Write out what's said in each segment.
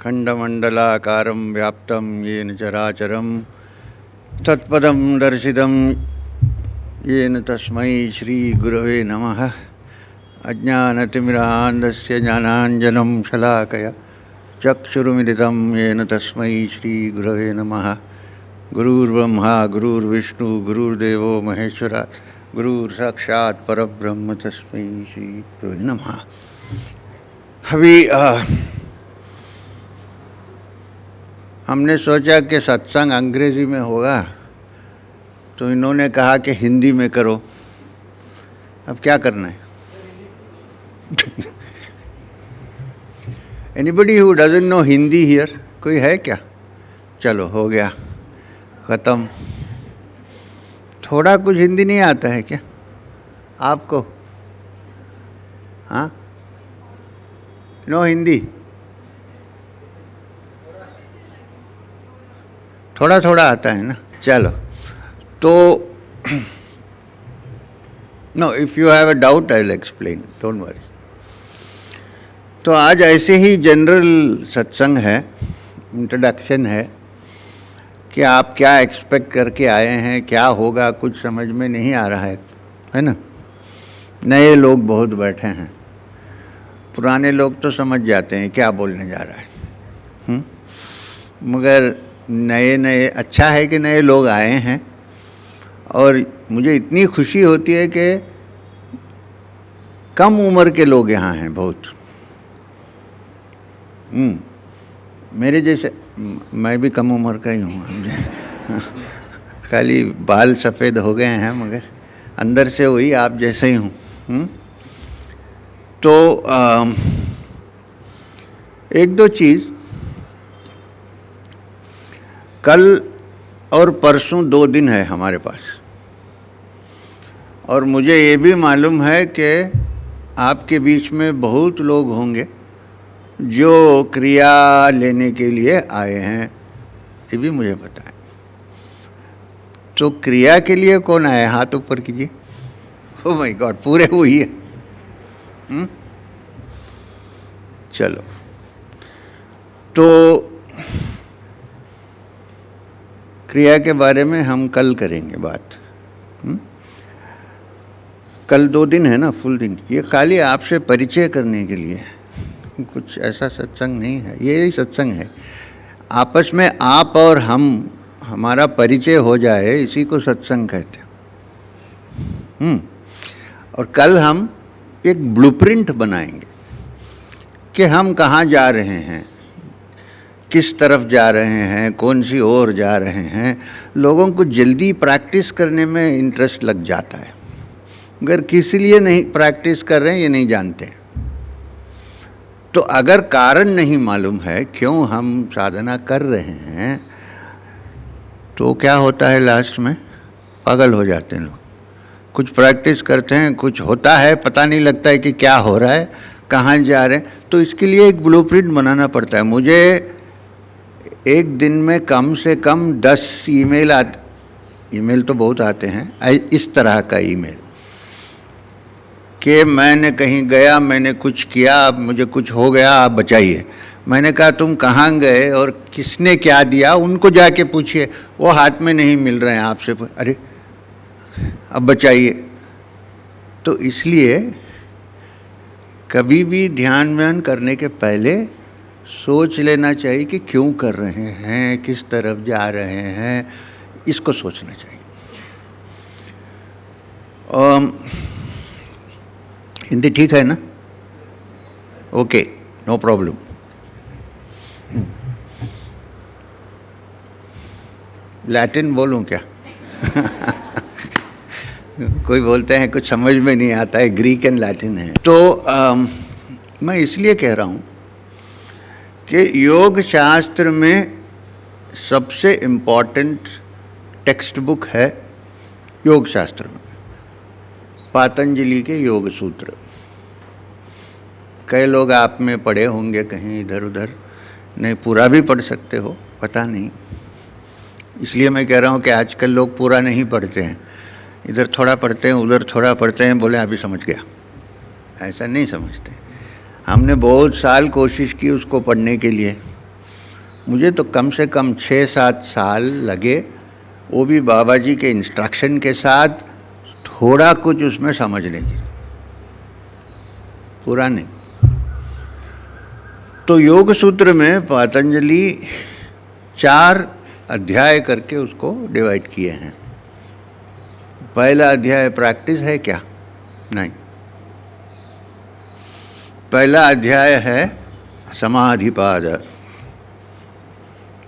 खंडमंडलाकारं व्याप्तं येन चराचरं तत्पदं दर्शितं येन तस्मै श्रीगुरवे नमः। अज्ञानतिमिरान्धस्य ज्ञानाञ्जनं शलाकया चक्षुरुमिलितं येन तस्मै श्रीगुरवे नमः। गुरुर्ब्रह्मा गुरुर्विष्णु गुरुर्देवो महेश्वरा गुरुर्साक्षात् परब्रह्म तस्मै श्रीगुरवे नमः। अभी हमने सोचा कि सत्संग अंग्रेजी में होगा, तो इन्होंने कहा कि हिंदी में करो। अब क्या करना है? Anybody who doesn't know Hindi here? कोई है क्या? चलो हो गया, ख़त्म। थोड़ा कुछ हिंदी नहीं आता है क्या आपको? हाँ, नो हिंदी? थोड़ा थोड़ा आता है ना। चलो, तो no, if you have a doubt I will explain, don't worry. तो आज ऐसे ही जनरल सत्संग है, इंट्रोडक्शन है कि आप क्या एक्सपेक्ट करके आए हैं, क्या होगा कुछ समझ में नहीं आ रहा है ना। नए लोग बहुत बैठे हैं, पुराने लोग तो समझ जाते हैं क्या बोलने जा रहा है। मगर नए अच्छा है कि नए लोग आए हैं, और मुझे इतनी खुशी होती है कि कम उम्र के लोग यहाँ हैं बहुत। मेरे जैसे, मैं भी कम उम्र का ही हूँ। खाली बाल सफ़ेद हो गए हैं, मगर अंदर से वही आप जैसे ही हूँ। तो एक दो चीज़, कल और परसों 2 दिन है हमारे पास, और मुझे ये भी मालूम है कि आपके बीच में बहुत लोग होंगे जो क्रिया लेने के लिए आए हैं, ये भी मुझे पता है। तो क्रिया के लिए कौन आया? हाथ ऊपर कीजिए। ओह माय गॉड, पूरे हुई है। चलो, तो क्रिया के बारे में हम कल करेंगे बात। कल 2 दिन है ना, फुल दिन। ये खाली आपसे परिचय करने के लिए, कुछ ऐसा सत्संग नहीं है। ये सत्संग है, आपस में आप और हमारा परिचय हो जाए, इसी को सत्संग कहते हैं। और कल हम एक ब्लूप्रिंट बनाएंगे कि हम कहाँ जा रहे हैं, किस तरफ जा रहे हैं, कौन सी ओर जा रहे हैं। लोगों को जल्दी प्रैक्टिस करने में इंटरेस्ट लग जाता है, मगर किस लिए नहीं प्रैक्टिस कर रहे हैं ये नहीं जानते। तो अगर कारण नहीं मालूम है क्यों हम साधना कर रहे हैं, तो क्या होता है लास्ट में? पागल हो जाते हैं लोग। कुछ प्रैक्टिस करते हैं, कुछ होता है, पता नहीं लगता है कि क्या हो रहा है, कहाँ जा रहे हैं। तो इसके लिए एक ब्लूप्रिंट बनाना पड़ता है। मुझे एक दिन में कम से कम 10 ईमेल तो बहुत आते हैं, इस तरह का ईमेल कि मैंने कहीं गया, मैंने कुछ किया, अब मुझे कुछ हो गया, आप बचाइए। मैंने कहा तुम कहाँ गए और किसने क्या दिया, उनको जाके पूछिए, वो हाथ में नहीं मिल रहे हैं आपसे। अरे अब बचाइए। तो इसलिए कभी भी ध्यान व्यान करने के पहले सोच लेना चाहिए कि क्यों कर रहे हैं, किस तरफ जा रहे हैं, इसको सोचना चाहिए। हिंदी ठीक है ना? Okay, no problem. लैटिन बोलूं क्या? कोई बोलते हैं कुछ समझ में नहीं आता है, ग्रीक एंड लैटिन है। तो मैं इसलिए कह रहा हूं कि योग शास्त्र में सबसे इम्पॉर्टेंट टेक्स्ट बुक है योग शास्त्र में पातंजलि के योग सूत्र। कई लोग आप में पढ़े होंगे कहीं इधर उधर, नहीं पूरा भी पढ़ सकते हो, पता नहीं। इसलिए मैं कह रहा हूँ कि आजकल लोग पूरा नहीं पढ़ते हैं, इधर थोड़ा पढ़ते हैं, उधर थोड़ा पढ़ते हैं, बोले अभी समझ गया। ऐसा नहीं समझते। हमने बहुत साल कोशिश की उसको पढ़ने के लिए, मुझे तो कम से कम 6-7 साल लगे, वो भी बाबा जी के इंस्ट्रक्शन के साथ, थोड़ा कुछ उसमें समझने की, पूरा नहीं। तो योग सूत्र में पतंजलि 4 अध्याय करके उसको डिवाइड किए हैं। पहला अध्याय प्रैक्टिस है क्या? नहीं। पहला अध्याय है समाधिपाद।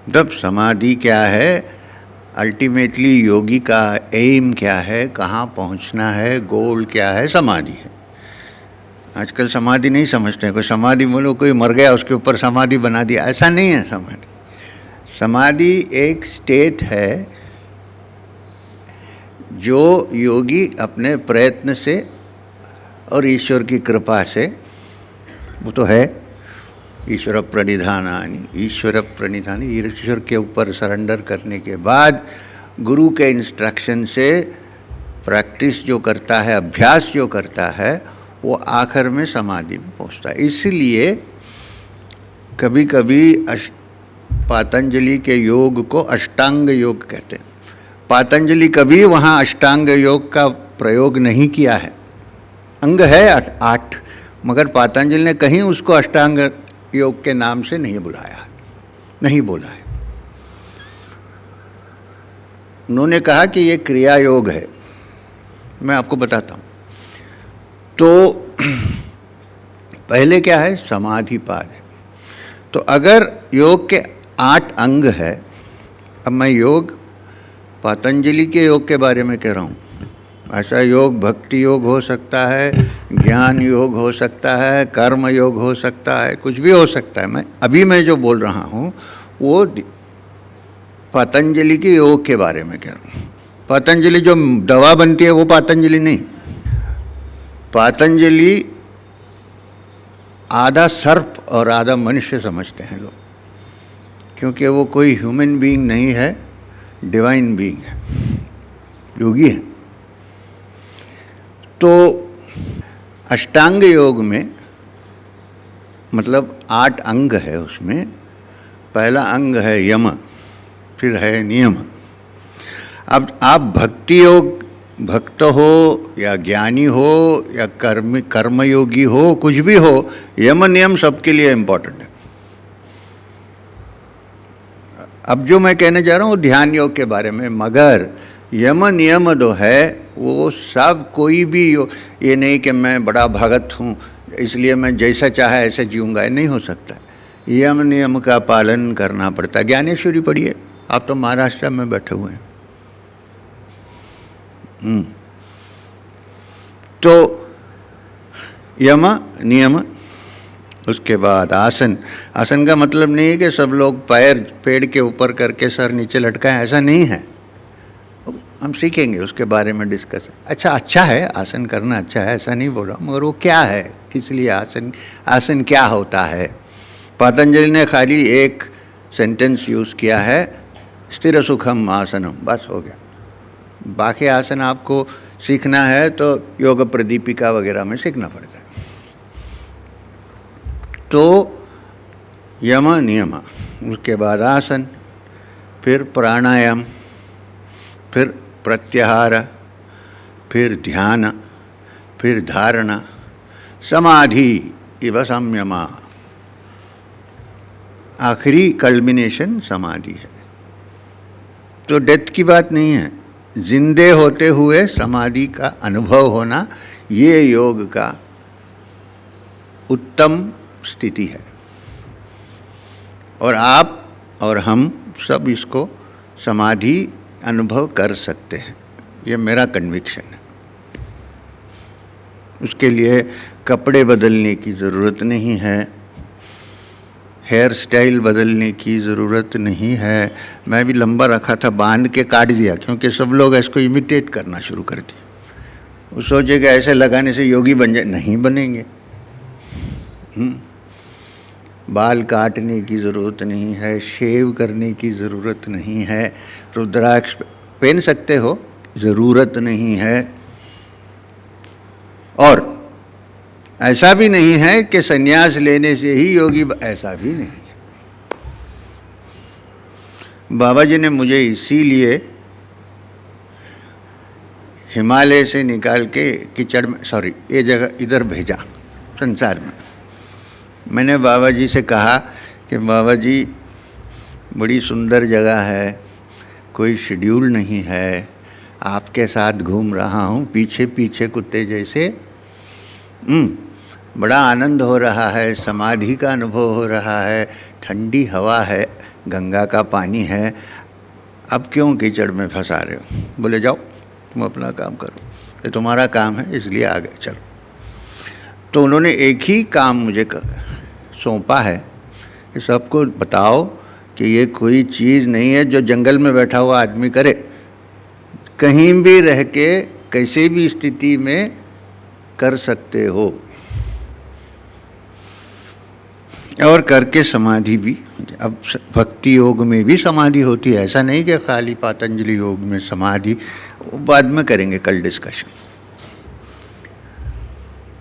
तब समाधि क्या है, अल्टीमेटली योगी का एम क्या है, कहाँ पहुँचना है, गोल क्या है, समाधि है। आजकल समाधि नहीं समझते हैं, कोई समाधि बोलो कोई मर गया उसके ऊपर समाधि बना दिया, ऐसा नहीं है। समाधि एक स्टेट है जो योगी अपने प्रयत्न से और ईश्वर की कृपा से, वो तो है ईश्वर प्रणिधानानि, ईश्वर के ऊपर सरेंडर करने के बाद गुरु के इंस्ट्रक्शन से प्रैक्टिस जो करता है, अभ्यास जो करता है, वो आखिर में समाधि में पहुंचता है। इसलिए कभी कभी पतंजलि के योग को अष्टांग योग कहते हैं। पतंजलि कभी वहाँ अष्टांग योग का प्रयोग नहीं किया है। अंग है 8, मगर पतंजलि ने कहीं उसको अष्टांग योग के नाम से नहीं बुलाया, नहीं बोला है। उन्होंने कहा कि ये क्रिया योग है। मैं आपको बताता हूँ। तो पहले क्या है, समाधिपाद है। तो अगर योग के 8 अंग है, अब मैं योग पतंजलि के योग के बारे में कह रहा हूँ। ऐसा योग भक्ति योग हो सकता है, ज्ञान योग हो सकता है, कर्म योग हो सकता है, कुछ भी हो सकता है। मैं जो बोल रहा हूँ वो पतंजलि के योग के बारे में कह रहा हूँ। पतंजलि जो दवा बनती है वो पतंजलि नहीं। पतंजलि आधा सर्प और आधा मनुष्य समझते हैं लोग, क्योंकि वो कोई ह्यूमन बीइंग नहीं है, डिवाइन बीइंग है, योगी है। तो अष्टांग योग में मतलब 8 अंग है। उसमें पहला अंग है यम, फिर है नियम। अब आप भक्ति योग, भक्त हो या ज्ञानी हो या कर्मयोगी हो, कुछ भी हो, यम नियम सबके लिए इम्पोर्टेंट है। अब जो मैं कहने जा रहा हूँ ध्यान योग के बारे में, मगर यम नियम जो है वो सब कोई भी ये नहीं कि मैं बड़ा भगत हूँ इसलिए मैं जैसा चाहे ऐसे जीऊँगा, नहीं हो सकता। यम नियम का पालन करना पड़ता है। ज्ञानेश्वरी पढ़िए, आप तो महाराष्ट्र में बैठे हुए हैं। तो यम नियम, उसके बाद आसन। आसन का मतलब नहीं है कि सब लोग पैर पेड़ के ऊपर करके सर नीचे लटकाएं, ऐसा नहीं है। हम सीखेंगे उसके बारे में डिस्कस। अच्छा है आसन करना, अच्छा है, ऐसा नहीं बोल रहा, मगर वो क्या है, किस लिए आसन क्या होता है। पतंजलि ने खाली एक सेंटेंस यूज़ किया है, स्थिर सुखम आसनम, बस हो गया। बाकी आसन आपको सीखना है तो योग प्रदीपिका वगैरह में सीखना पड़ता है। तो यम नियम, उसके बाद आसन, फिर प्राणायाम, फिर प्रत्याहार, फिर ध्यान, फिर धारणा, समाधि इव संयमा। आखिरी कल्मिनेशन समाधि है। तो डेथ की बात नहीं है, जिंदे होते हुए समाधि का अनुभव होना, ये योग का उत्तम स्थिति है। और आप और हम सब इसको समाधि अनुभव कर सकते हैं, ये मेरा कन्विक्शन है। उसके लिए कपड़े बदलने की ज़रूरत नहीं है, हेयर स्टाइल बदलने की ज़रूरत नहीं है। मैं भी लंबा रखा था, बांध के काट दिया, क्योंकि सब लोग इसको इमिटेट करना शुरू कर दिए। वो सोचेगा ऐसे लगाने से योगी बन जाए, नहीं बनेंगे। बाल काटने की ज़रूरत नहीं है, शेव करने की ज़रूरत नहीं है, रुद्राक्ष पहन सकते हो, ज़रूरत नहीं है। और ऐसा भी नहीं है कि संन्यास लेने से ही योगी, ऐसा भी नहीं है। बाबा जी ने मुझे इसीलिए हिमालय से निकाल के कीचड़ में, सॉरी, ये जगह इधर भेजा संसार में। मैंने बाबा जी से कहा कि बाबा जी बड़ी सुंदर जगह है, कोई शेड्यूल नहीं है, आपके साथ घूम रहा हूँ पीछे पीछे कुत्ते जैसे, बड़ा आनंद हो रहा है, समाधि का अनुभव हो रहा है, ठंडी हवा है, गंगा का पानी है, अब क्यों कीचड़ में फंसा रहे हो? बोले जाओ तुम अपना काम करो, ये तुम्हारा काम है इसलिए आ गए, चलो। तो उन्होंने एक ही काम मुझे सौंपा है कि सबको बताओ कि ये कोई चीज़ नहीं है जो जंगल में बैठा हुआ आदमी करे, कहीं भी रह के कैसे भी स्थिति में कर सकते हो, और करके समाधि भी। अब भक्ति योग में भी समाधि होती है, ऐसा नहीं कि खाली पातंजलि योग में समाधि, बाद में करेंगे कल डिस्कशन।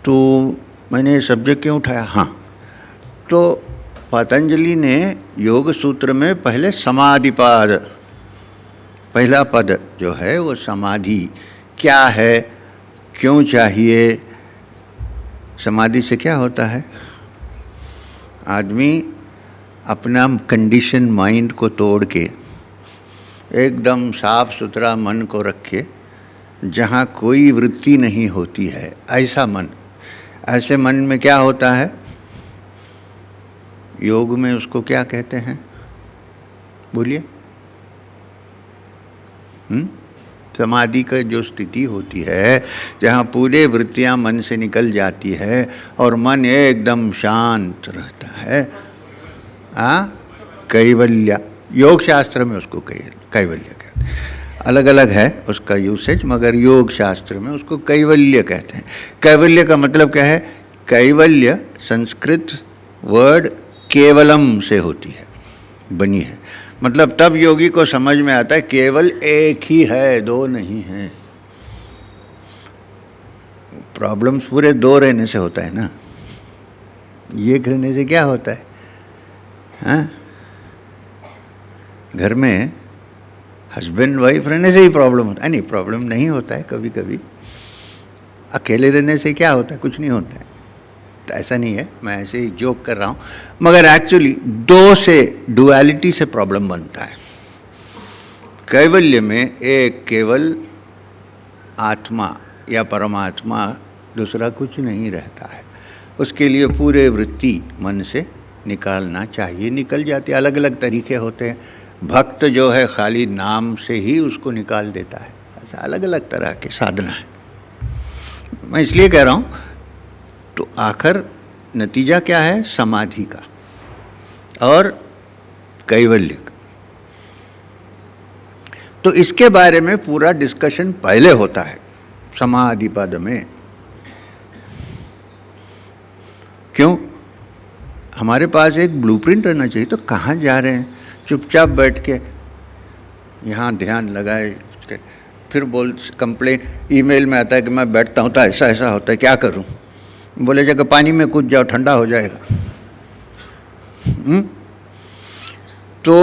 तो मैंने ये सब्जेक्ट क्यों उठाया? हाँ, तो पतंजलि ने योग सूत्र में पहले समाधिपाद, पहला पद जो है वो समाधि क्या है, क्यों चाहिए, समाधि से क्या होता है? आदमी अपना कंडीशन माइंड को तोड़ के एकदम साफ सुथरा मन को रखे, जहाँ कोई वृत्ति नहीं होती है, ऐसा मन। ऐसे मन में क्या होता है? योग में उसको क्या कहते हैं? बोलिए। समाधि का जो स्थिति होती है जहाँ पूरे वृत्तियाँ मन से निकल जाती है और मन एकदम शांत रहता है, कैवल्य। योग शास्त्र में उसको कैवल्य कहते हैं, अलग अलग है उसका यूसेज, मगर योग शास्त्र में उसको कैवल्य कहते हैं। कैवल्य का मतलब क्या है? कैवल्य संस्कृत वर्ड केवलम से होती है, बनी है। मतलब तब योगी को समझ में आता है केवल एक ही है, दो नहीं है। प्रॉब्लम्स पूरे दो रहने से होता है ना, एक रहने से क्या होता है? हाँ, घर में हस्बैंड वाइफ रहने से ही प्रॉब्लम होता है? नहीं, प्रॉब्लम नहीं होता है। कभी कभी अकेले रहने से क्या होता है? कुछ नहीं होता है। तो ऐसा नहीं है, मैं ऐसे ही जोक कर रहा हूँ, मगर एक्चुअली दो से, डुअलिटी से प्रॉब्लम बनता है। कैवल्य में एक केवल आत्मा या परमात्मा, दूसरा कुछ नहीं रहता है। उसके लिए पूरे वृत्ति मन से निकालना चाहिए, निकल जाती है। अलग अलग तरीके होते हैं। भक्त जो है खाली नाम से ही उसको निकाल देता है, ऐसा अलग अलग तरह के साधना है। मैं इसलिए कह रहा हूँ, तो आखिर नतीजा क्या है? समाधि का और कैवल्य का। तो इसके बारे में पूरा डिस्कशन पहले होता है समाधि पद में। क्यों? हमारे पास एक ब्लूप्रिंट रहना चाहिए। तो कहाँ जा रहे हैं? चुपचाप बैठ के यहाँ ध्यान लगाए, फिर बोल कंप्लेन, ईमेल में आता है कि मैं बैठता हूँ तो ऐसा ऐसा होता है, क्या करूँ? बोले जाकर पानी में कूद जाओ, ठंडा हो जाएगा। तो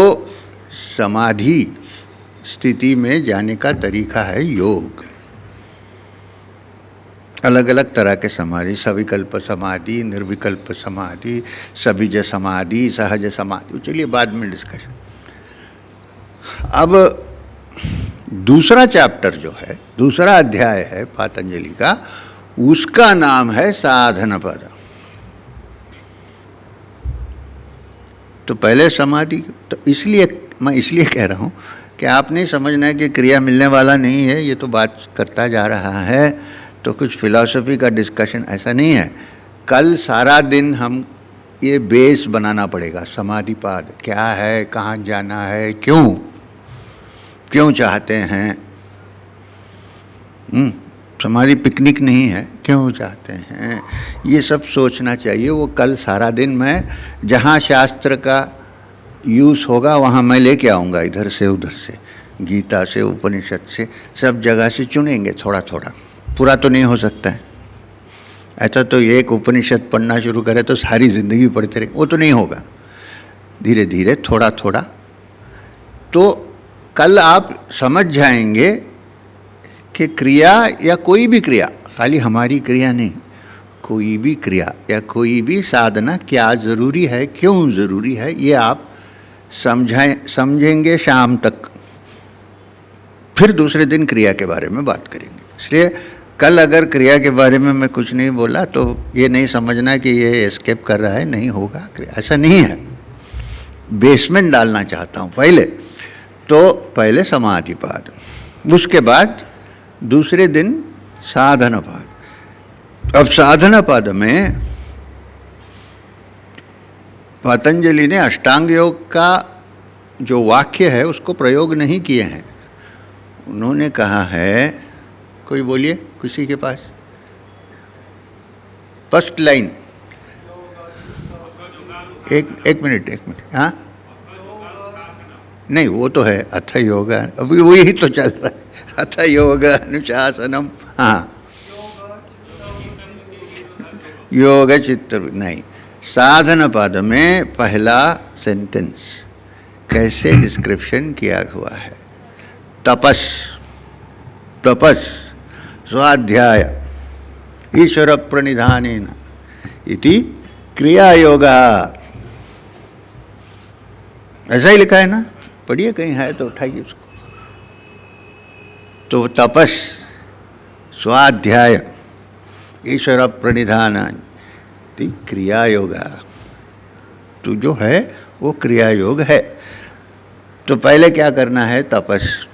समाधि स्थिति में जाने का तरीका है योग। अलग अलग तरह के समाधि, सविकल्प समाधि, निर्विकल्प समाधि, सबिज समाधि, सहज समाधि, चलिए बाद में डिस्कशन। अब दूसरा चैप्टर जो है, दूसरा अध्याय है पतंजलि का, उसका नाम है साधन पद। तो पहले समाधि, तो इसलिए मैं इसलिए कह रहा हूँ कि आप नहीं समझना है कि क्रिया मिलने वाला नहीं है, ये तो बात करता जा रहा है, तो कुछ फिलॉसफी का डिस्कशन ऐसा नहीं है। कल सारा दिन हम ये बेस बनाना पड़ेगा। समाधिपाद क्या है, कहाँ जाना है, क्यों चाहते हैं। समाधि पिकनिक नहीं है, क्यों चाहते हैं, ये सब सोचना चाहिए। वो कल सारा दिन मैं जहाँ शास्त्र का यूज़ होगा वहाँ मैं लेके आऊँगा, इधर से उधर से, गीता से, उपनिषद से, सब जगह से चुनेंगे थोड़ा थोड़ा। पूरा तो नहीं हो सकता है, ऐसा तो एक उपनिषद पढ़ना शुरू करे तो सारी ज़िंदगी पढ़ते रहे, वो तो नहीं होगा। धीरे धीरे थोड़ा थोड़ा। तो कल आप समझ जाएंगे कि क्रिया या कोई भी क्रिया, खाली हमारी क्रिया नहीं, कोई भी क्रिया या कोई भी साधना क्या ज़रूरी है, क्यों ज़रूरी है, ये आप समझेंगे शाम तक। फिर दूसरे दिन क्रिया के बारे में बात करेंगे। इसलिए कल अगर क्रिया के बारे में मैं कुछ नहीं बोला तो ये नहीं समझना कि ये एस्केप कर रहा है, नहीं होगा, ऐसा नहीं है। बेसमेंट डालना चाहता हूँ पहले। तो पहले समाधिपाद, उसके बाद दूसरे दिन साधनापाद। अब साधनापाद में पतंजलि ने अष्टांग योग का जो वाक्य है उसको प्रयोग नहीं किए हैं। उन्होंने कहा है, कोई बोलिए, किसी के पास फर्स्ट लाइन, एक मिनट, हाँ नहीं वो तो है अथ योग, अभी वही तो चल रहा है, अथ योग अनुशासनम, हाँ योग चित्त नहीं। साधन पद में पहला सेंटेंस कैसे डिस्क्रिप्शन किया हुआ है, तपस, तपस स्वाध्याय ईश्वर प्रणिधानेन इति क्रिया योगा, ऐसा ही लिखा है ना, पढ़िए कहीं है तो उठाइए उसको। तो तपस, स्वाध्याय, ईश्वर प्रणिधान, क्रिया योगा, तो जो है वो क्रिया योग है। तो पहले क्या करना है, तपस,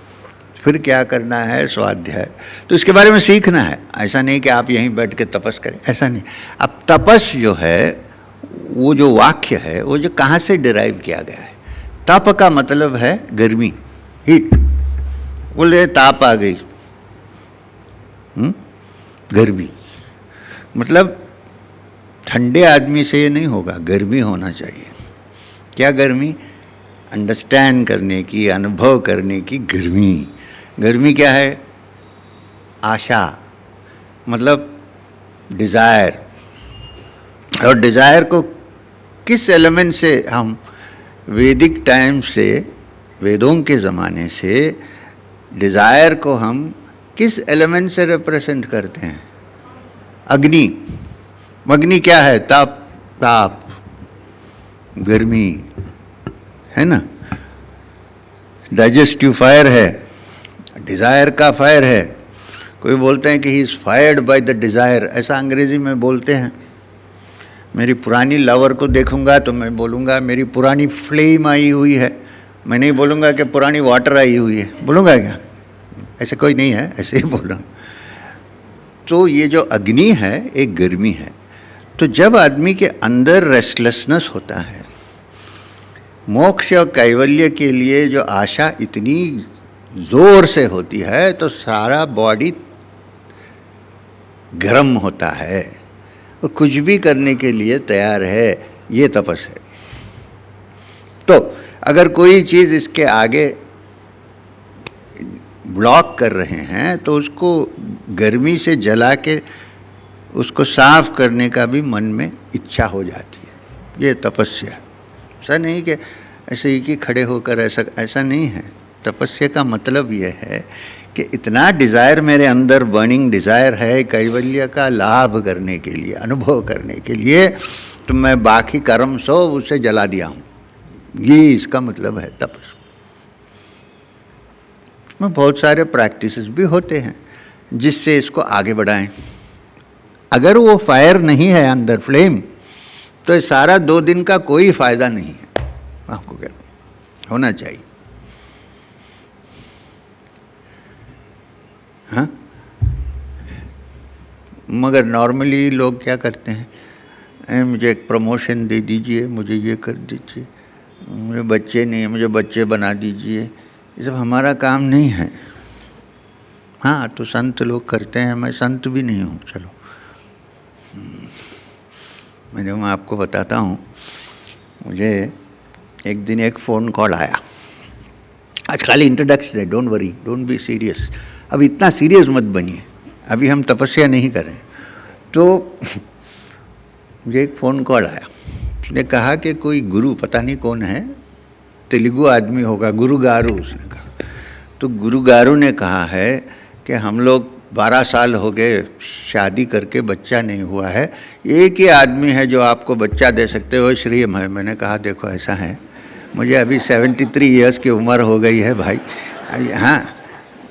फिर क्या करना है, स्वाध्याय। तो इसके बारे में सीखना है, ऐसा नहीं कि आप यहीं बैठ के तपस करें, ऐसा नहीं। अब तपस जो है, वो जो वाक्य है, वो जो कहाँ से डिराइव किया गया है। तप का मतलब है गर्मी, हीट, बोले ताप आ गई, गर्मी, मतलब ठंडे आदमी से ये नहीं होगा, गर्मी होना चाहिए। क्या गर्मी, अंडरस्टैंड करने की, अनुभव करने की गर्मी। गर्मी क्या है, आशा, मतलब डिज़ायर। और डिज़ायर को किस एलिमेंट से हम वैदिक टाइम से, वेदों के ज़माने से डिज़ायर को हम किस एलिमेंट से रिप्रेजेंट करते हैं, अग्नि। अग्नि क्या है, ताप, ताप, गर्मी है ना। डाइजेस्टिव फायर है, डिज़ायर का फायर है। कोई बोलते हैं कि he is fired by the desire, ऐसा अंग्रेजी में बोलते हैं। मेरी पुरानी लवर को देखूंगा तो मैं बोलूँगा मेरी पुरानी फ्लेम आई हुई है, मैं नहीं बोलूँगा कि पुरानी वाटर आई हुई है, बोलूँगा क्या, ऐसे कोई नहीं है, ऐसे ही बोल रहा हूँ। तो ये जो अग्नि है एक गर्मी है। तो जब आदमी के अंदर रेस्टलेसनेस होता है, मोक्ष और कैवल्य के लिए जो आशा इतनी जोर से होती है, तो सारा बॉडी गर्म होता है और कुछ भी करने के लिए तैयार है, ये तपस है। तो अगर कोई चीज़ इसके आगे ब्लॉक कर रहे हैं तो उसको गर्मी से जला के उसको साफ करने का भी मन में इच्छा हो जाती है, ये तपस्या। ऐसा नहीं कि ऐसे ही कि खड़े होकर ऐसा नहीं है। तपस्या का मतलब ये है कि इतना डिज़ायर मेरे अंदर, बर्निंग डिज़ायर है कैवल्य का लाभ करने के लिए, अनुभव करने के लिए, तो मैं बाकी कर्म सब उसे जला दिया हूँ, ये इसका मतलब है तपस। में बहुत सारे प्रैक्टिसेस भी होते हैं जिससे इसको आगे बढ़ाएं। अगर वो फायर नहीं है अंदर, फ्लेम, तो ये सारा 2 दिन का कोई फ़ायदा नहीं है। आपको क्या होना चाहिए, हाँ। मगर नॉर्मली लोग क्या करते हैं, मुझे एक प्रमोशन दे दीजिए, मुझे ये कर दीजिए, मुझे बच्चे नहीं है, मुझे बच्चे बना दीजिए, ये सब हमारा काम नहीं है। हाँ, तो संत लोग करते हैं, मैं संत भी नहीं हूँ। चलो मैं आपको बताता हूँ। मुझे एक दिन एक फ़ोन कॉल आया, आज खाली इंट्रोडक्शन है, don't worry, don't be serious, अब इतना सीरियस मत बनिए, अभी हम तपस्या नहीं करें। तो मुझे एक फ़ोन कॉल आया, उसने कहा कि कोई गुरु, पता नहीं कौन है, तेलुगु आदमी होगा, गुरु गारू, उसने कहा तो गुरु गारू ने कहा है कि हम लोग 12 साल हो गए शादी करके बच्चा नहीं हुआ है, एक ही आदमी है जो आपको बच्चा दे सकते हो, श्री है। मैंने कहा देखो ऐसा है, मुझे अभी 73 इयर्स की उम्र हो गई है भाई, हाँ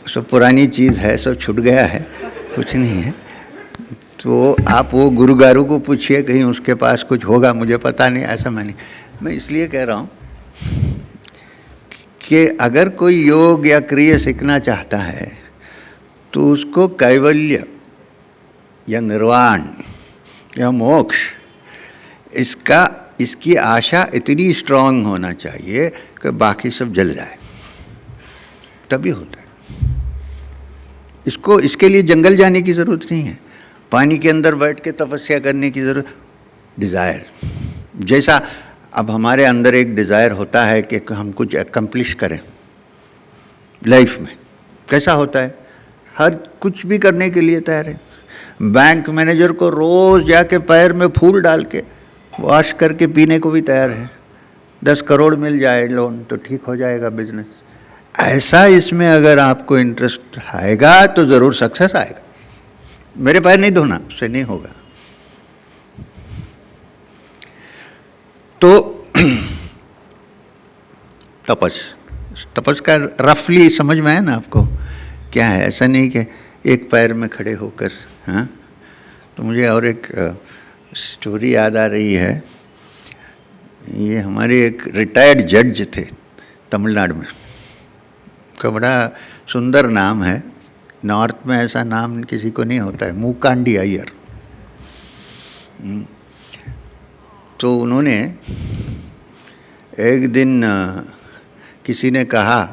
सब पुरानी चीज़ है, सब छूट गया है, कुछ नहीं है। तो आप वो गुरु गारू को पूछिए, कहीं उसके पास कुछ होगा, मुझे पता नहीं, ऐसा मैं इसलिए कह रहा हूँ कि अगर कोई योग या क्रिया सीखना चाहता है तो उसको कैवल्य या निर्वाण या मोक्ष इसकी आशा इतनी स्ट्रांग होना चाहिए कि बाकी सब जल जाए, तभी होता है। इसके लिए जंगल जाने की ज़रूरत नहीं है, पानी के अंदर बैठ के तपस्या करने की ज़रूरत। डिज़ायर, जैसा अब हमारे अंदर एक डिज़ायर होता है कि हम कुछ एकम्प्लिश करें लाइफ में, कैसा होता है, हर कुछ भी करने के लिए तैयार है। बैंक मैनेजर को रोज़ जाके पैर में फूल डाल के वॉश करके पीने को भी तैयार है। 10 करोड़ मिल जाए लोन तो ठीक हो जाएगा बिजनेस। ऐसा इसमें अगर आपको इंटरेस्ट आएगा तो ज़रूर सक्सेस आएगा। मेरे पैर नहीं धोना, उससे नहीं होगा। तो तपस का रफली समझ में है ना आपको क्या है? ऐसा नहीं कि एक पैर में खड़े होकर, हाँ। तो मुझे और एक स्टोरी याद आ रही है। ये हमारे एक रिटायर्ड जज थे तमिलनाडु में, का बड़ा सुंदर नाम है, नॉर्थ में ऐसा नाम किसी को नहीं होता है, मूकांडी अय्यर। तो उन्होंने एक दिन किसी ने कहा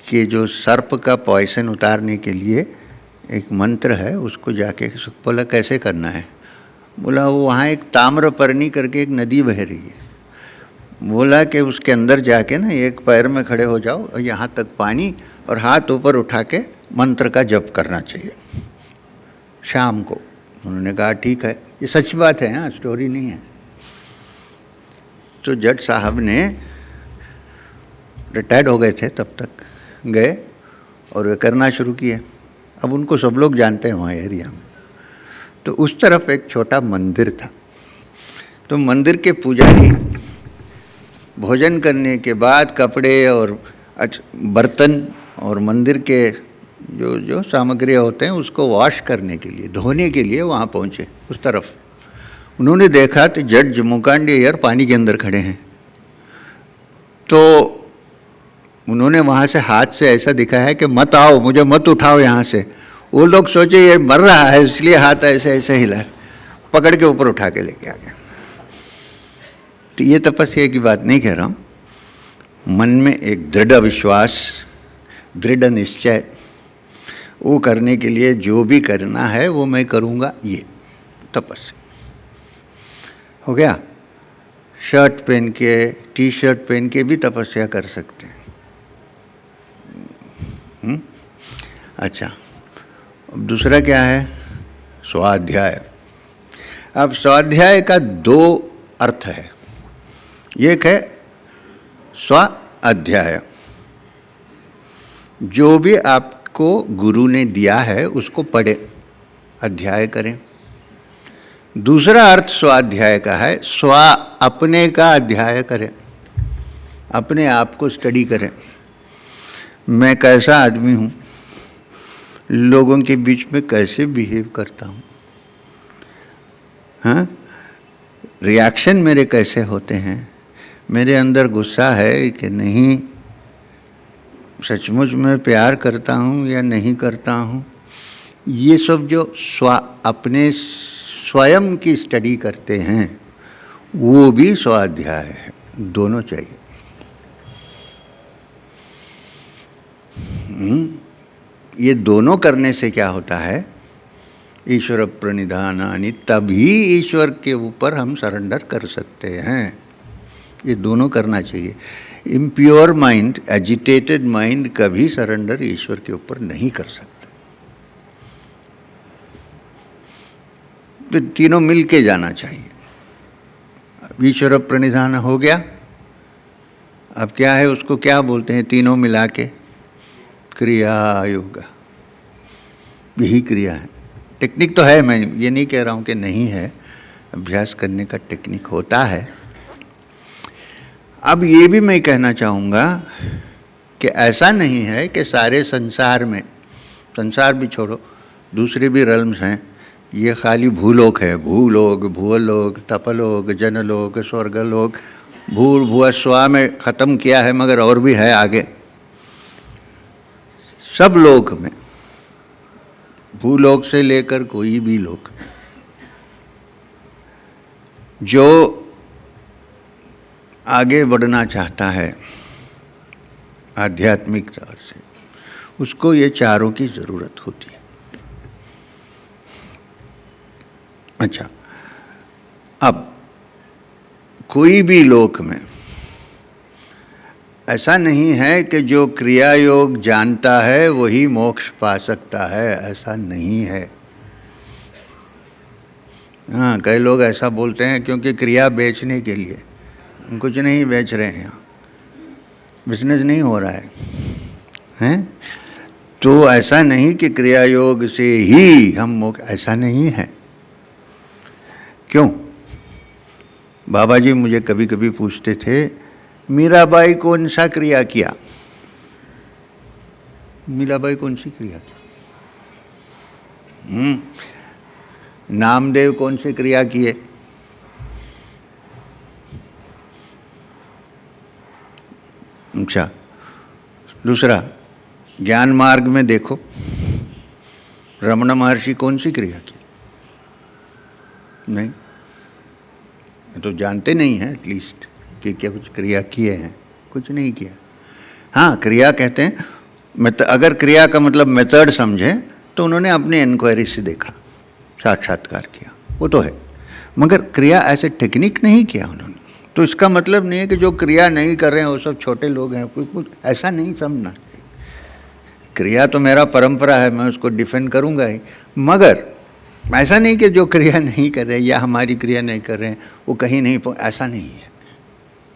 कि जो सर्प का पॉइजन उतारने के लिए एक मंत्र है, उसको जाके बोला कैसे करना है? बोला वो वहाँ एक ताम्रपर्णी करके एक नदी बह रही है, बोला कि उसके अंदर जाके ना एक पैर में खड़े हो जाओ और यहाँ तक पानी और हाथ ऊपर उठा के मंत्र का जप करना चाहिए शाम को। उन्होंने कहा ठीक है, ये सच बात है, हाँ स्टोरी नहीं है। तो जज साहब ने, रिटायर्ड हो गए थे तब तक, गए और वे करना शुरू किए। अब उनको सब लोग जानते हैं वहाँ एरिया में। तो उस तरफ एक छोटा मंदिर था, तो मंदिर के पुजारी भोजन करने के बाद कपड़े और बर्तन और मंदिर के जो सामग्री होते हैं उसको वॉश करने के लिए, धोने के लिए वहाँ पहुँचे उस तरफ। उन्होंने देखा तो जज मूकांडी अय्यर पानी के अंदर खड़े हैं। तो उन्होंने वहाँ से हाथ से ऐसा दिखाया कि मत आओ, मुझे मत उठाओ यहाँ से। वो लोग सोचे ये मर रहा है इसलिए हाथ ऐसे ऐसे हिला, पकड़ के ऊपर उठा के लेके आ गए। तो ये तपस्या की बात नहीं कह रहा हूँ, मन में एक दृढ़ विश्वास, दृढ़ निश्चय, वो करने के लिए जो भी करना है वो मैं करूँगा, ये तपस्या हो गया। शर्ट पहन के, टी शर्ट पहन के भी तपस्या कर सकते हैं। अच्छा, अब दूसरा क्या है? स्वाध्याय। अब स्वाध्याय का 2 अर्थ है। एक है स्व अध्याय, जो भी आपको गुरु ने दिया है उसको पढ़े, अध्याय करें। दूसरा अर्थ स्वाध्याय का है स्व, अपने का अध्याय करें, अपने आप को स्टडी करें। मैं कैसा आदमी हूँ, लोगों के बीच में कैसे बिहेव करता हूँ, हाँ, रिएक्शन मेरे कैसे होते हैं, मेरे अंदर गुस्सा है कि नहीं, सचमुच में प्यार करता हूँ या नहीं करता हूँ। ये सब जो अपने स्वयं की स्टडी करते हैं वो भी स्वाध्याय है। दोनों चाहिए। ये दोनों करने से क्या होता है? ईश्वर प्रणिधानानि, तभी ईश्वर के ऊपर हम सरेंडर कर सकते हैं। ये दोनों करना चाहिए। इम्प्योर माइंड, एजिटेटेड माइंड कभी सरेंडर ईश्वर के ऊपर नहीं कर सकता। तो तीनों मिल के जाना चाहिए। ईश्वर प्रणिधान हो गया, अब क्या है, उसको क्या बोलते हैं तीनों मिला के? क्रिया योग। यही क्रिया है। टेक्निक तो है, मैं ये नहीं कह रहा हूँ कि नहीं है, अभ्यास करने का टेक्निक होता है। अब ये भी मैं कहना चाहूँगा कि ऐसा नहीं है कि सारे संसार में, संसार भी छोड़ो, दूसरे भी रल्म्स हैं, ये खाली भूलोक है। भूलोक, भूलोक, तपलोक, जनलोक, स्वर्गलोक, भूर्भुवः स्वः में ख़त्म किया है, मगर और भी है आगे। सब लोक में, भूलोक से लेकर कोई भी लोक, जो आगे बढ़ना चाहता है आध्यात्मिक तौर से, उसको ये चारों की ज़रूरत होती है। अच्छा, अब कोई भी लोक में ऐसा नहीं है कि जो क्रिया योग जानता है वही मोक्ष पा सकता है, ऐसा नहीं है। हाँ, कई लोग ऐसा बोलते हैं क्योंकि क्रिया बेचने के लिए। कुछ नहीं बेच रहे हैं, यहाँ बिजनेस नहीं हो रहा है, हैं? तो ऐसा नहीं कि क्रिया योग से ही हम मोक्ष, ऐसा नहीं है। क्यों? बाबा जी मुझे कभी कभी पूछते थे, मीराबाई कौन सा क्रिया किया? मीराबाई कौन सी क्रिया की? नामदेव कौन सी क्रिया किए? अच्छा, दूसरा, ज्ञान मार्ग में देखो, रमण महर्षि कौन सी क्रिया की? नहीं, तो जानते नहीं हैं एटलीस्ट कि क्या कुछ क्रिया किए हैं, कुछ नहीं किया। हाँ, क्रिया कहते हैं, अगर क्रिया का मतलब मेथड समझें तो उन्होंने अपनी इंक्वायरी से देखा, साक्षात्कार किया, वो तो है, मगर क्रिया ऐसे टेक्निक नहीं किया उन्होंने। तो इसका मतलब नहीं है कि जो क्रिया नहीं कर रहे हैं वो सब छोटे लोग हैं, कुछ ऐसा नहीं समझना चाहिए। क्रिया तो मेरा परंपरा है, मैं उसको डिफेंड करूँगा ही, मगर ऐसा नहीं कि जो क्रिया नहीं कर रहे या हमारी क्रिया नहीं कर रहे हैं वो कहीं नहीं, ऐसा नहीं है।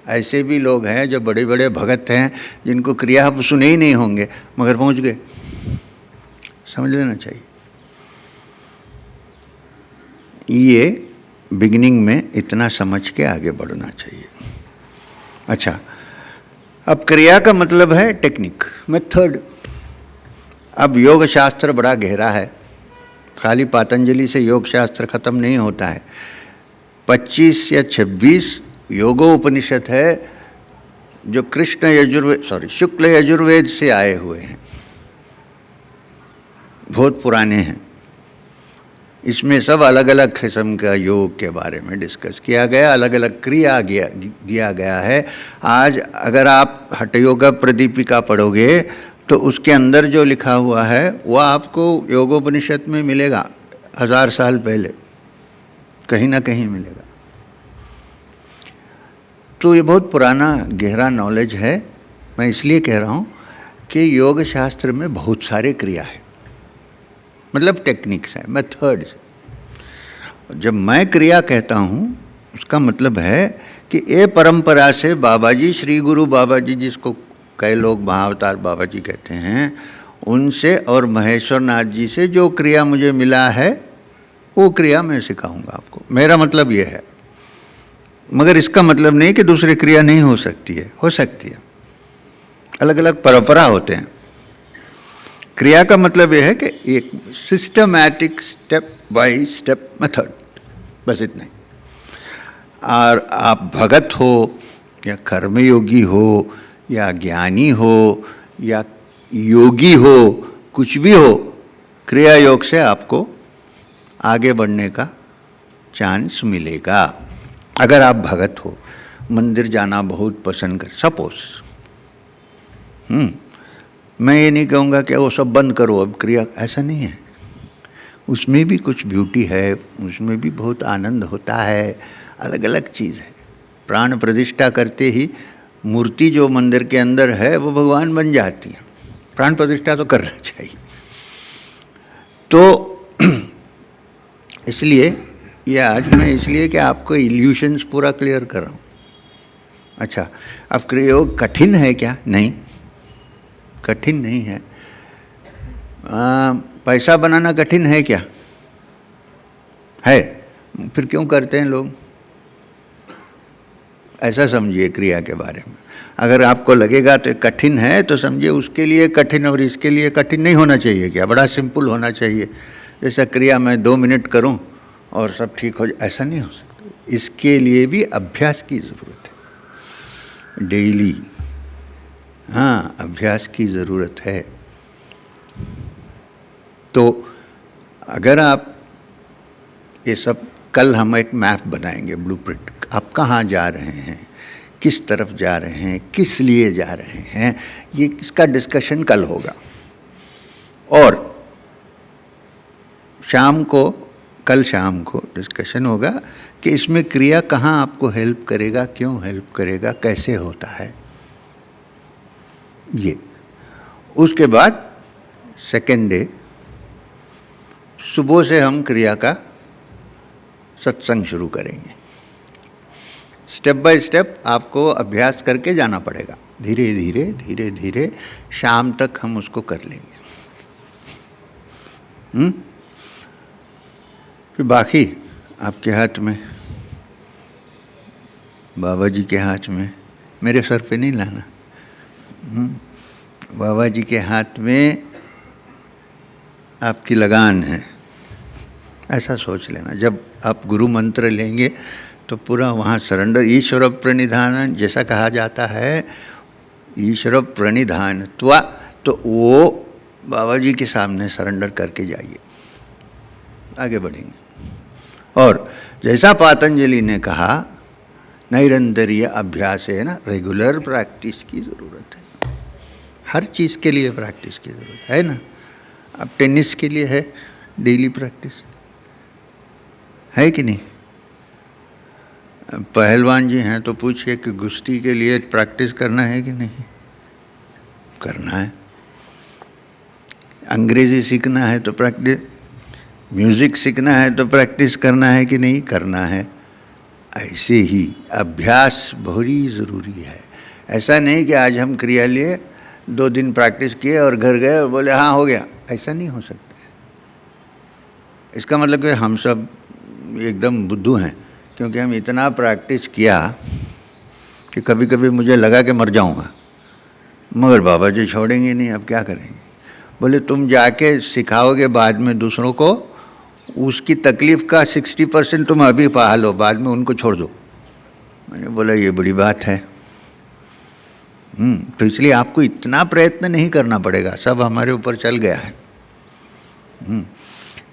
ऐसे भी लोग हैं जो बड़े बड़े भगत हैं, जिनको क्रिया आप सुने ही नहीं होंगे मगर पहुंच गए, समझ लेना चाहिए। ये बिगिनिंग में इतना समझ के आगे बढ़ना चाहिए। अच्छा, अब क्रिया का मतलब है टेक्निक, मेथड। अब योग शास्त्र बड़ा गहरा है, खाली पातंजलि से योग शास्त्र खत्म नहीं होता है। 25 या 26 योगोपनिषद है जो शुक्ल यजुर्वेद से आए हुए हैं, बहुत पुराने हैं। इसमें सब अलग अलग किस्म का योग के बारे में डिस्कस किया गया, अलग अलग क्रिया दिया गया है। आज अगर आप हठ योगा प्रदीपिका पढ़ोगे तो उसके अंदर जो लिखा हुआ है वो आपको योगोपनिषद में मिलेगा, 1000 साल पहले कहीं ना कहीं मिलेगा। तो ये बहुत पुराना गहरा नॉलेज है। मैं इसलिए कह रहा हूँ कि योग शास्त्र में बहुत सारे क्रिया है, मतलब टेक्निक्स हैं, मेथड्स। जब मैं क्रिया कहता हूँ उसका मतलब है कि ये परंपरा से बाबा जी, श्री गुरु बाबा जी, जिसको कई लोग महाअवतार बाबा जी कहते हैं, उनसे और महेश्वर नाथ जी से जो क्रिया मुझे मिला है वो क्रिया मैं सिखाऊंगा आपको। मेरा मतलब ये है, मगर इसका मतलब नहीं कि दूसरी क्रिया नहीं हो सकती है, हो सकती है। अलग अलग परंपरा होते हैं। क्रिया का मतलब यह है कि एक systematic step by step method, बस इतना ही। और आप भगत हो या कर्मयोगी हो या ज्ञानी हो या योगी हो, कुछ भी हो, क्रिया योग से आपको आगे बढ़ने का चांस मिलेगा। अगर आप भगत हो, मंदिर जाना बहुत पसंद कर, सपोज, मैं ये नहीं कहूँगा कि वो सब बंद करो अब क्रिया, ऐसा नहीं है। उसमें भी कुछ ब्यूटी है, उसमें भी बहुत आनंद होता है, अलग अलग चीज़ है। प्राण प्रतिष्ठा करते ही मूर्ति जो मंदिर के अंदर है वो भगवान बन जाती है। प्राण प्रतिष्ठा तो करना चाहिए। तो इसलिए ये आज मैं इसलिए कि आपको इल्यूशंस पूरा क्लियर कर रहा हूँ। अच्छा, अब क्रियायोग कठिन है क्या? नहीं, कठिन नहीं है। पैसा बनाना कठिन है क्या? है। फिर क्यों करते हैं लोग? ऐसा समझिए क्रिया के बारे में। अगर आपको लगेगा तो कठिन है तो समझिए उसके लिए कठिन और इसके लिए कठिन नहीं होना चाहिए क्या? बड़ा सिंपल होना चाहिए। जैसा क्रिया मैं 2 मिनट करूं और सब ठीक हो जाए, ऐसा नहीं हो सकता। इसके लिए भी अभ्यास की ज़रूरत है, डेली। हाँ, अभ्यास की ज़रूरत है। तो अगर आप ये सब, कल हम एक मैप बनाएंगे, ब्लूप्रिंट, आप कहाँ जा रहे हैं, किस तरफ जा रहे हैं, किस लिए जा रहे हैं, ये इसका डिस्कशन कल होगा। और कल शाम को डिस्कशन होगा कि इसमें क्रिया कहाँ आपको हेल्प करेगा, क्यों हेल्प करेगा, कैसे होता है ये। उसके बाद सेकेंड डे सुबह से हम क्रिया का सत्संग शुरू करेंगे। स्टेप बाय स्टेप आपको अभ्यास करके जाना पड़ेगा, धीरे धीरे धीरे धीरे शाम तक हम उसको कर लेंगे। फिर बाकी आपके हाथ में, बाबा जी के हाथ में, मेरे सर पे नहीं लाना। बाबा जी के हाथ में आपकी लगान है, ऐसा सोच लेना। जब आप गुरु मंत्र लेंगे तो पूरा वहाँ सरेंडर, ईश्वर प्रणिधान जैसा कहा जाता है, ईश्वर प्रणिधान त्वा, तो वो बाबा जी के सामने सरेंडर करके जाइए, आगे बढ़ेंगे। और जैसा पातंजलि ने कहा, नैरंतर्य अभ्यास है ना, रेगुलर प्रैक्टिस की ज़रूरत है। हर चीज़ के लिए प्रैक्टिस की ज़रूरत है ना। अब टेनिस के लिए है डेली प्रैक्टिस, है कि नहीं? पहलवान जी हैं तो पूछिए कि कुश्ती के लिए प्रैक्टिस करना है कि नहीं? करना है। अंग्रेज़ी सीखना है तो प्रैक्टिस, म्यूज़िक सीखना है तो प्रैक्टिस करना है कि नहीं? करना है। ऐसे ही अभ्यास बड़ी ज़रूरी है। ऐसा नहीं कि आज हम क्रिया लिए, 2 दिन प्रैक्टिस किए और घर गए और बोले हाँ हो गया, ऐसा नहीं हो सकता। इसका मतलब कि हम सब एकदम बुद्धू हैं, क्योंकि हम इतना प्रैक्टिस किया कि कभी कभी मुझे लगा कि मर जाऊंगा, मगर बाबा जी छोड़ेंगे नहीं, अब क्या करेंगे? बोले तुम जाके सिखाओगे बाद में दूसरों को, उसकी तकलीफ़ का 60% तुम अभी पा लो, बाद में उनको छोड़ दो। मैंने बोला ये बड़ी बात है। तो इसलिए आपको इतना प्रयत्न नहीं करना पड़ेगा, सब हमारे ऊपर चल गया है।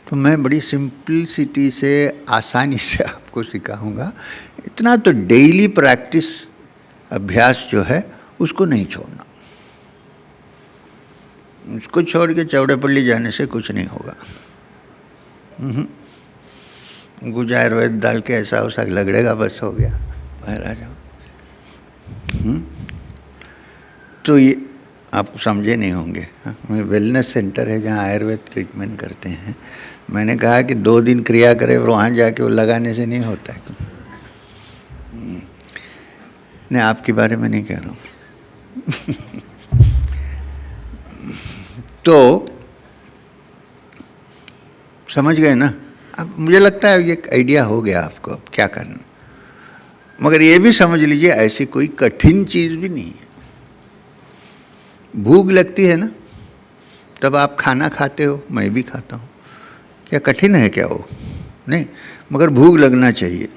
तो मैं बड़ी सिंपलिसिटी से, आसानी से आपको सिखाऊंगा। इतना तो डेली प्रैक्टिस, अभ्यास जो है उसको नहीं छोड़ना। उसको छोड़ के चौड़ेपल्ली जाने से कुछ नहीं होगा। कुछ आयुर्वेद डाल के ऐसा वैसा लगड़ेगा, बस हो गया, बाहर आ जाओ। तो ये आप समझे नहीं होंगे। मैं वेलनेस सेंटर है जहाँ आयुर्वेद ट्रीटमेंट करते हैं। मैंने कहा कि 2 दिन क्रिया करें और वहाँ जाके वो लगाने से नहीं होता है। नहीं, आपके बारे में नहीं कह रहा हूँ। तो समझ गए ना? अब मुझे लगता है ये एक आइडिया हो गया आपको अब क्या करना। मगर ये भी समझ लीजिए ऐसी कोई कठिन चीज़ भी नहीं है। भूख लगती है ना, तब आप खाना खाते हो, मैं भी खाता हूँ। क्या कठिन है क्या वो? नहीं, मगर भूख लगना चाहिए।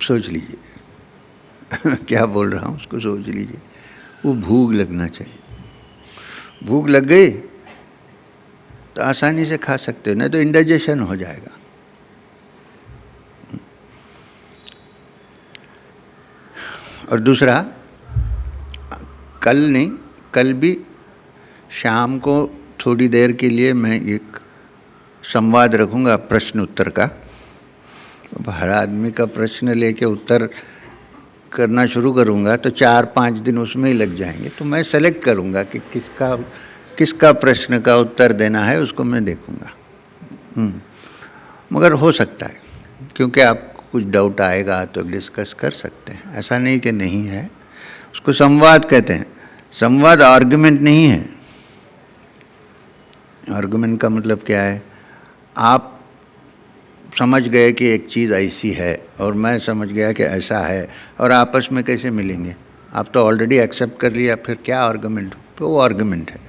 सोच लीजिए क्या बोल रहा हूँ, उसको सोच लीजिए। वो भूख लगना चाहिए। भूख लग गई तो आसानी से खा सकते हो, नहीं तो इंडाइजेशन हो जाएगा। और दूसरा, कल नहीं, कल भी शाम को थोड़ी देर के लिए मैं एक संवाद रखूँगा प्रश्न उत्तर का। हर आदमी का प्रश्न लेके उत्तर करना शुरू करूँगा तो 4-5 दिन उसमें ही लग जाएंगे। तो मैं सेलेक्ट करूँगा कि किसका प्रश्न का उत्तर देना है, उसको मैं देखूँगा। मगर हो सकता है, क्योंकि आपको कुछ डाउट आएगा तो डिस्कस कर सकते हैं, ऐसा नहीं कि नहीं है। उसको संवाद कहते हैं। संवाद आर्गुमेंट नहीं है। आर्गुमेंट का मतलब क्या है? आप समझ गए कि एक चीज़ ऐसी है और मैं समझ गया कि ऐसा है, और आपस में कैसे मिलेंगे? आप तो ऑलरेडी एक्सेप्ट कर लिया, फिर क्या आर्गुमेंट? तो वो आर्गुमेंट है।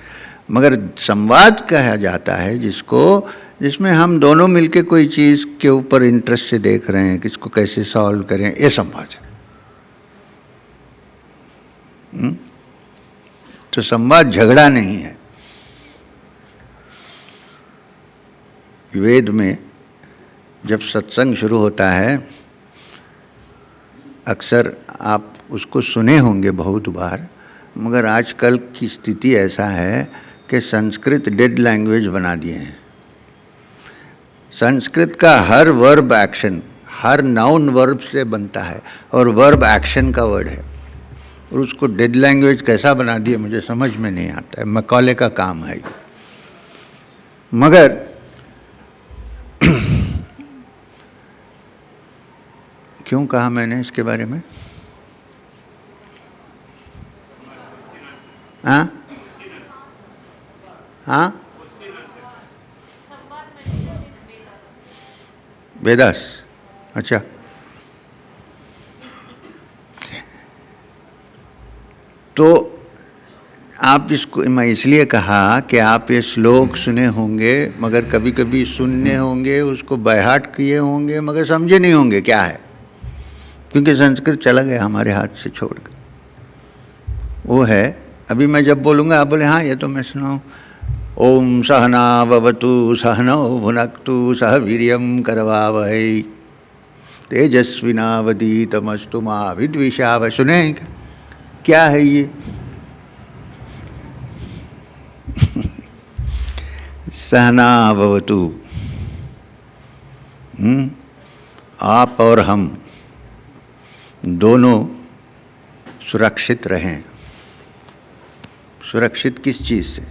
मगर संवाद कहा जाता है जिसमें हम दोनों मिलके कोई चीज़ के ऊपर इंटरेस्ट से देख रहे हैं, किसको कैसे सॉल्व करें, ये संवाद है। तो संवाद झगड़ा नहीं है। वेद में जब सत्संग शुरू होता है, अक्सर आप उसको सुने होंगे बहुत बार, मगर आजकल की स्थिति ऐसा है कि संस्कृत डेड लैंग्वेज बना दिए हैं। संस्कृत का हर वर्ब एक्शन, हर नाउन वर्ब से बनता है और वर्ब एक्शन का वर्ड है, और उसको डेड लैंग्वेज कैसा बना दिए मुझे समझ में नहीं आता है। मैकॉले का काम है ये। मगर क्यों कहा मैंने इसके बारे में? हाँ हाँ, वेदास। अच्छा, तो आप इसको, मैं इसलिए कहा कि आप ये श्लोक सुने होंगे, मगर कभी कभी सुनने होंगे, उसको बायहार्ट किए होंगे, मगर समझे नहीं होंगे क्या है, क्योंकि संस्कृत चला गया हमारे हाथ से छोड़कर। वो है, अभी मैं जब बोलूँगा आप बोले हाँ ये तो मैं सुनाऊँ। ओम सहनावतु सहनौ भुनक्तु सह वीर्यं करवावहै तेजस्विनावधीतमस्तु मा विद्विषावहै। सुने हैं क्या है ये? सहनावतु, आप और हम दोनों सुरक्षित रहें। सुरक्षित किस चीज़ से?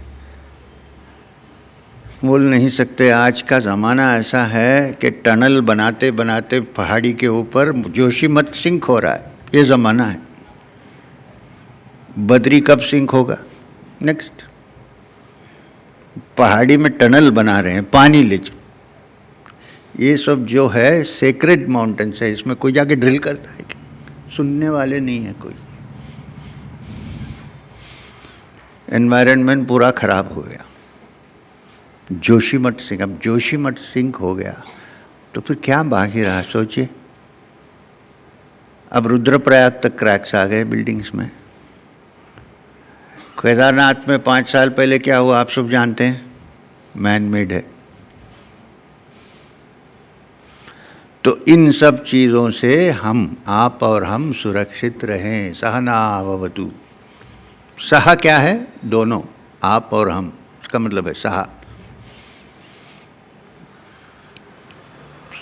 बोल नहीं सकते। आज का ज़माना ऐसा है कि टनल बनाते बनाते पहाड़ी के ऊपर जोशीमठ सिंक हो रहा है। ये ज़माना है। बद्री कब सिंक होगा? नेक्स्ट। पहाड़ी में टनल बना रहे हैं पानी ले। ये सब जो है सेक्रेड माउंटेन्स है, इसमें कोई जाके ड्रिल करता है क्या? सुनने वाले नहीं है कोई। एनवायरनमेंट पूरा खराब हो गया। जोशीमठ सिंक, अब जोशीमठ सिंक हो गया तो फिर क्या बाकी रहा? सोचिए। अब रुद्रप्रयाग तक क्रैक्स आ गए बिल्डिंग्स में। केदारनाथ में 5 साल पहले क्या हुआ आप सब जानते हैं, मैन मेड है। तो इन सब चीज़ों से हम, आप और हम सुरक्षित रहें। सहनावतु, सह क्या है? दोनों, आप और हम, इसका मतलब है सह।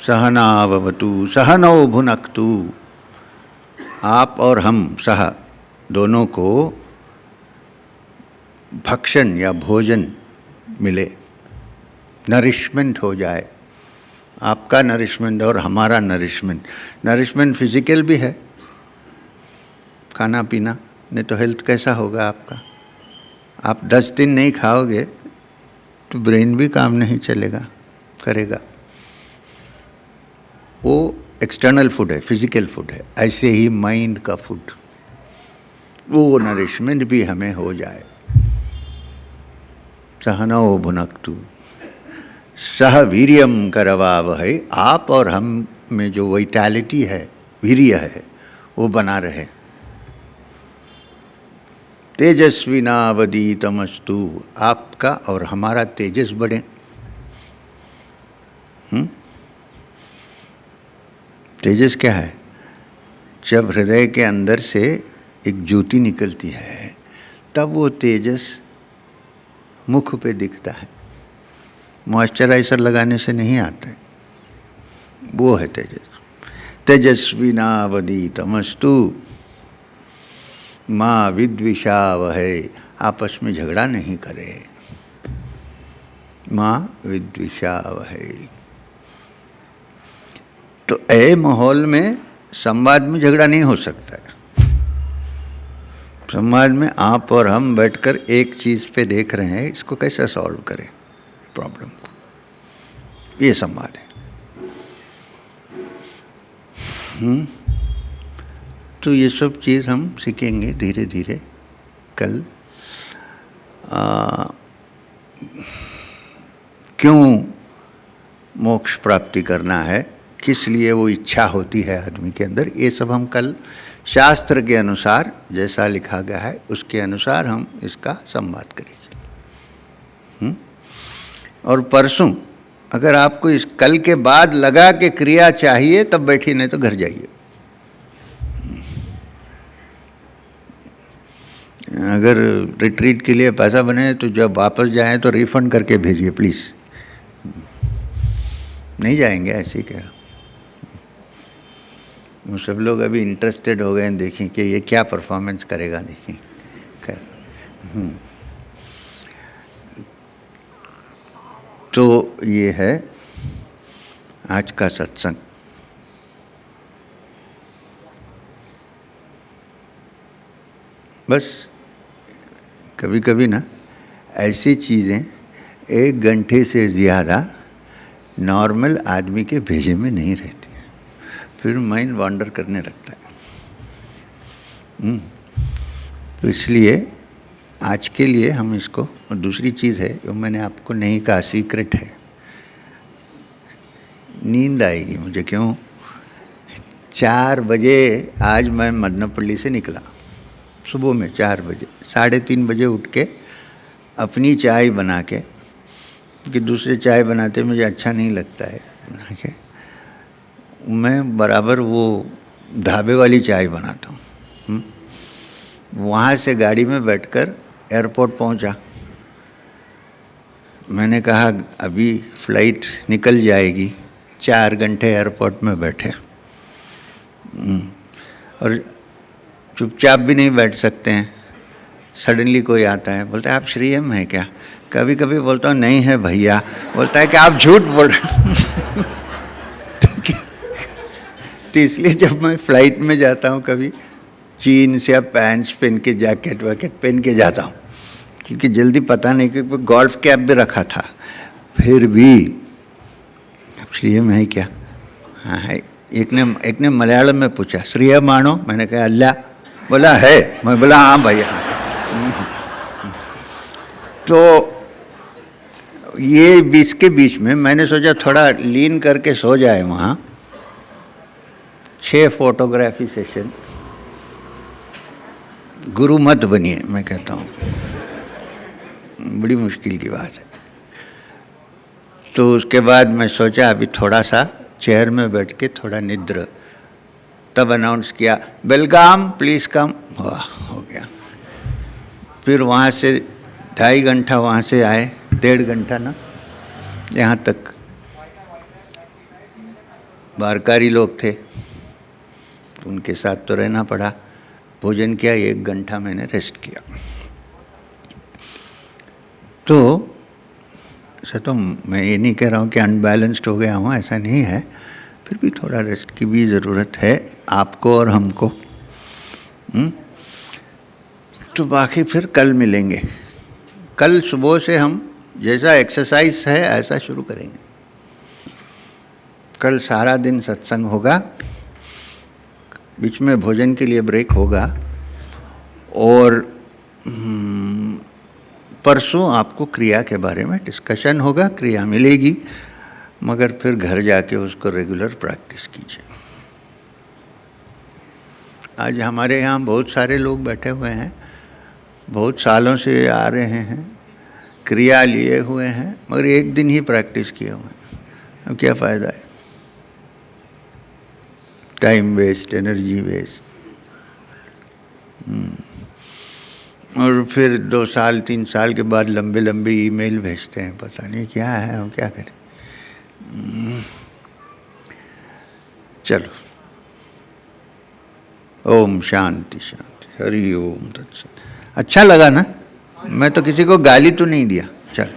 सहनावतु सहनौ भुनक्तु, आप और हम सह दोनों को भक्षण या भोजन मिले, नरिशमेंट हो जाए। आपका नरिशमेंट और हमारा नरिशमेंट। नरिशमेंट फिजिकल भी है, खाना पीना, नहीं तो हेल्थ कैसा होगा आपका? आप 10 दिन नहीं खाओगे तो ब्रेन भी काम नहीं चलेगा, करेगा। वो एक्सटर्नल फूड है, फिजिकल फूड है। ऐसे ही माइंड का फूड, वो नरिशमेंट भी हमें हो जाए। सहनौ भुनक्तु सह वीर्यं करवावहै, आप और हम में जो वाइटैलिटी है, वीर्य है, वो बना रहे। तेजस्विनावधीतमस्तु, आपका और हमारा तेजस बढ़े। तेजस क्या है? जब हृदय के अंदर से एक ज्योति निकलती है तब वो तेजस मुख पे दिखता है। मॉइस्चराइजर लगाने से नहीं आता है, वो है तेजस। तेजस्विनावधीतमस्तु माँ विद्विषावहै, आपस में झगड़ा नहीं करे। माँ विद्विषावहै। तो ऐसे माहौल में संवाद में झगड़ा नहीं हो सकता है। संवाद में आप और हम बैठकर एक चीज़ पे देख रहे हैं, इसको कैसे सॉल्व करें प्रॉब्लम को, ये संवाद है। तो ये सब चीज़ हम सीखेंगे धीरे धीरे कल। क्यों मोक्ष प्राप्ति करना है, किस लिए वो इच्छा होती है आदमी के अंदर, ये सब हम कल शास्त्र के अनुसार जैसा लिखा गया है उसके अनुसार हम इसका संवाद करेंगे। और परसों अगर आपको इस कल के बाद लगा के क्रिया चाहिए तब बैठिए, नहीं तो घर जाइए। अगर रिट्रीट के लिए पैसा बने तो जब वापस जाएं तो रिफंड करके भेजिए प्लीज़। नहीं जाएंगे ऐसे ही कह रहा हूँ। वो सब लोग अभी इंटरेस्टेड हो गए, देखें कि ये क्या परफॉर्मेंस करेगा, देखें। खैर, तो ये है आज का सत्संग। बस कभी कभी ना ऐसी चीज़ें 1 घंटे से ज़्यादा नॉर्मल आदमी के भेजे में नहीं रहती है, फिर माइंड वॉन्डर करने लगता है। तो इसलिए आज के लिए हम इसको, और दूसरी चीज़ है जो मैंने आपको नहीं कहा, सीक्रेट है, नींद आएगी मुझे। क्यों? 4 बजे आज मैं मदनपल्ली से निकला, सुबह में 4 बजे, 3:30 बजे उठ के अपनी चाय बना के, कि दूसरे चाय बनाते मुझे अच्छा नहीं लगता है बना के, मैं बराबर वो ढाबे वाली चाय बनाता हूँ। वहाँ से गाड़ी में बैठकर एयरपोर्ट पहुँचा। मैंने कहा अभी फ़्लाइट निकल जाएगी, 4 घंटे एयरपोर्ट में बैठे, और चुपचाप भी नहीं बैठ सकते हैं। सडनली कोई आता है, बोलता है आप श्री एम हैं क्या? कभी कभी बोलता हूँ नहीं है भैया, बोलता है कि आप झूठ बोल रहे हैं। तो इसलिए जब मैं फ्लाइट में जाता हूँ कभी जीन्स या पैंट्स पहन के, जैकेट वैकेट पहन के जाता हूँ, क्योंकि जल्दी पता नहीं, क्योंकि गोल्फ कैप भी रखा था। फिर भी आप श्री एम है क्या? हाँ है। एक ने मलयालम में पूछा श्री एम मानो, मैंने कहा अल्लाह, बोला है, मैं बोला हाँ भैया। तो ये बीच के बीच में मैंने सोचा थोड़ा लीन करके सो जाए वहाँ। 6 फोटोग्राफी सेशन। गुरु मत बनिए, मैं कहता हूँ, बड़ी मुश्किल की बात है। तो उसके बाद मैं सोचा अभी थोड़ा सा चेयर में बैठ के थोड़ा निद्र, तब अनाउंस किया बेलगाम प्लीज़ कम, हो गया। फिर वहाँ से 2.5 घंटा वहाँ से आए, 1.5 घंटा ना, यहाँ तक बारकारी लोग थे, तो उनके साथ तो रहना पड़ा। भोजन किया, 1 घंटा मैंने रेस्ट किया। तो ऐसा तो मैं ये नहीं कह रहा हूँ कि अनबैलेंस्ड हो गया हूँ, ऐसा नहीं है, फिर भी थोड़ा रेस्ट की भी ज़रूरत है आपको और हमको। तो बाकी फिर कल मिलेंगे। कल सुबह से हम जैसा एक्सरसाइज है ऐसा शुरू करेंगे। कल सारा दिन सत्संग होगा, बीच में भोजन के लिए ब्रेक होगा, और परसों आपको क्रिया के बारे में डिस्कशन होगा, क्रिया मिलेगी, मगर फिर घर जाके उसको रेगुलर प्रैक्टिस कीजिए। आज हमारे यहाँ बहुत सारे लोग बैठे हुए हैं, बहुत सालों से आ रहे हैं, क्रिया लिए हुए हैं, मगर 1 दिन ही प्रैक्टिस किए हुए हैं। अब क्या फ़ायदा है? Time waste, energy waste. और फिर 2 साल 3 साल के बाद लंबे लंबे ईमेल भेजते हैं, पता नहीं क्या है, हम क्या करें। चलो, ओम शांति शांति, हरि ओम तत्सत। अच्छा लगा ना? मैं तो किसी को गाली तो नहीं दिया। चल।